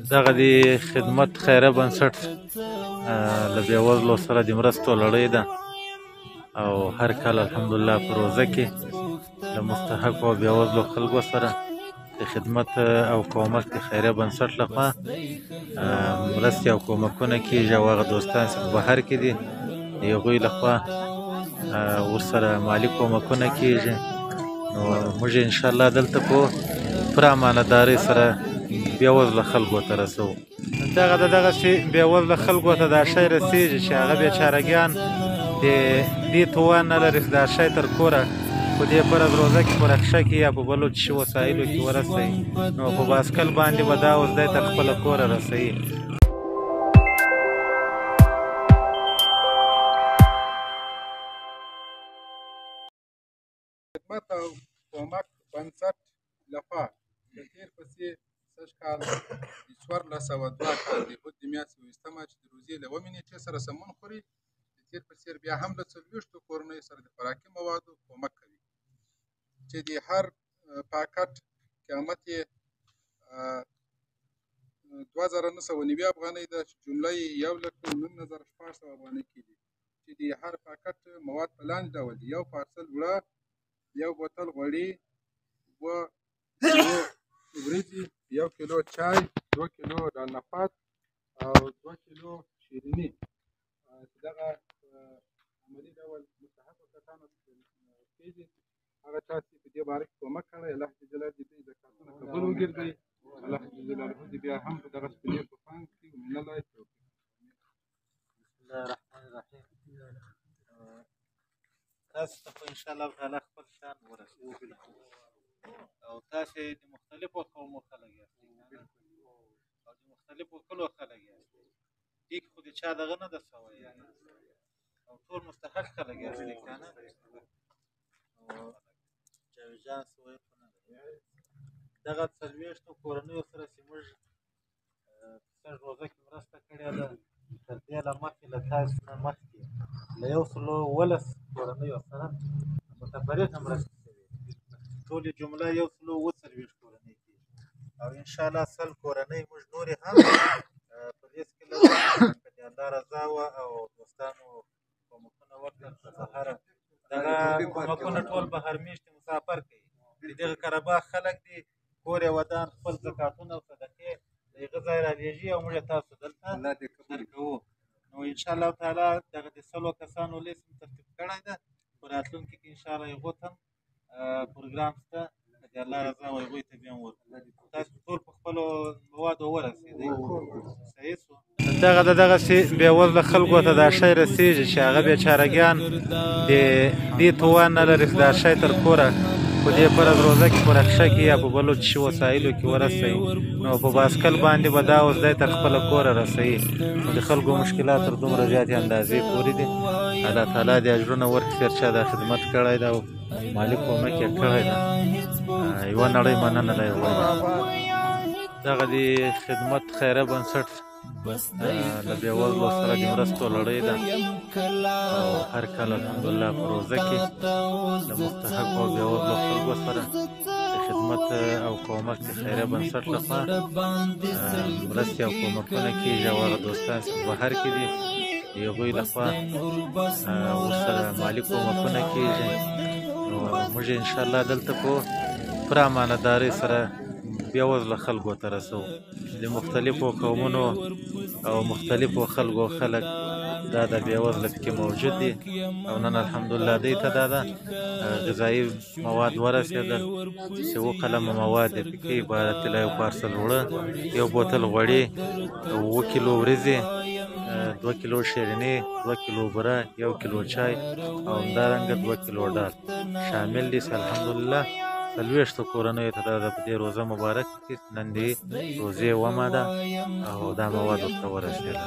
دغه د خدمت خیریه بنسټ له بېوزلو سره د مرستو لړۍ ده او هر کال الحمدلله په روزه کې له مستحقو او بېوزلو خلکو سره د خدمت او کومک د خیریه بنسټ لخوا مرستې او کومکونه کېږي او هغه دوستان چې په بهر کې دي د هغوی لخوا ورسره مالي کومکونه کېږي. نو موږ انشاءالله دلته په پوره امانتدارۍ سره بېوزله خلکو ته رسوو. دغسې بېوزله خلکو ته دا شی رسېږي چې هغه بېچارهګیان د دې توان نه لري چې دا شی تر کوره په دې فرض روزه کې په رخشه کې یا په بلو چشي وسایلو کې ورسوي، نو په باسکل باندې به دا اوس دی تر خپله کوره رسوي. خدمت او کومک بنسټ لخوا د تېر پسې سږ کال د 1402 کال د بود د میاشتې 20 چې د روزې له 1 نیټې سره سمون خوري، د تېر په څېر بیا هم له 40 کورنیو سره د خوراکي موادو کومک کوي چې د هر پاکټ قیمت یې 2990 افغانۍ ده چې جمله یې 1,19,600 افغانۍ کېږي، چې د هر پاکټ مواد په لاندې ډول دي: یو پارسل اوړه، یو بوتل غوړي، 2 کیلو وریجې، 1 کیلو چای، 2 کیلو ډال نفات او 2 کیلو شیریني. چې دغه عملي ډول مستحقو کسانو ته کېږي. هغه چا چې په دې باره کې کومک کړی، الله جل جلاله دې دوی زکاتونه قبول وګرځوي. الله جل جلاله دې بیا هم په دغسې په نیکو پام کړي. ومن الله التوفیق. بسم الله الرحمن الرحیم. تاسو ته خو انشاءالله تعالی خپل شان ورسوو او تاسې د مختلفو قومو خلک یاستئ او د مختلفو کلو خلک یاستئ. دې کې خو د چا دغه نه ده سوی او ټول مستحق خلک یاستئ که نه؟ جاوید جان څه ویل خو نه لري. دغه 40 کورنیو سره چې موږ په سږ روزه کې مرسته کړې ده، تر دې له مخکې له تاسو نه مخکې له 110 کورنیو سره متفرقه مرستې شوې، ټولې جمله 140 کورنۍ کېږي او انشاءالله 100 کورنۍ موږ نورې هم په لیست کې لرو که د الله رضا وه او دوستانو کومکونه وکړل. په بهره دغه کومکونه ټول بهر میشتې مسافر کوي. د دغه قرهباغ خلک دي، کور یې ودان، خپل زکاتونه او صدقې د هغه ځای رالیږي او موږ یې تاسو دلته درکوو. نو انشاءالله تعالی دغه د 100 کسانو لیست مو ترتیب کړی ده. په راتلونکي کې انشاءالله هغو ته هم پروګرام شته، که د الله رضا وه هغوی ته بیا هم ورکړو. تاسو ټول په خپلو موادو ورسېدئ. صحیح شو. دغسې بېوزله خلکو ته دا شی رسېږي چې هغه بېچارهګیان د دې توان نه لري چې دا شی تر کوره په دې فرض روزه کې په رخشه کې یا په بلو چشي وسایلو کې ورسوي، نو په باسکل باندې به دا اوس دی تر خپله کوره رسوي. نو د خلکو مشکلات تر دومره زیاتې اندازې پورې دي. الله تعالی دې اجرونه ورکړي هر چا دا خدمت کړی ده او مالي کومک یې کړی ده. یوه نړۍ مننه له هغوی. دغه د خدمت خیریه بنسټ له بېوزلو سره د مرستو لړۍ ده او هر کال الحمدلله په روزه کې د مستحقو او بېوزلو خلکو سره د خدمت او کومک د خیریه بنسټ لخوا مرستې او کومکونه کېږي او هغه دوستان چې په بهر کې دي د هغوی لخوا ورسره مالي کومکونه کېږي. نو موږ انشاءالله دلته په پوره امانتدارۍ سره بېوزله خلکو ته رسوو. د مختلفو قومونو او مختلفو خلکو خلک دا د بېوزله پکې موجود دي او نن الحمدلله دوی ته دا غذایي مواد ورسېدل چې 7 قلمه مواد یې پکې عبارت دي له یو پارسل اوړه، یو بوتل غوړي، 7 کیلو وریځې، 2 کیلو شیریني، 2 کیلو بوره، 1 کیلو چای او همدارنګه 2 کیلو ډال شامل دي چې الحمدلله 40 کورنیو ته دا په دې روزه مبارک کې نن د روزې 1 ده او دا مواد ورته ورسېدل.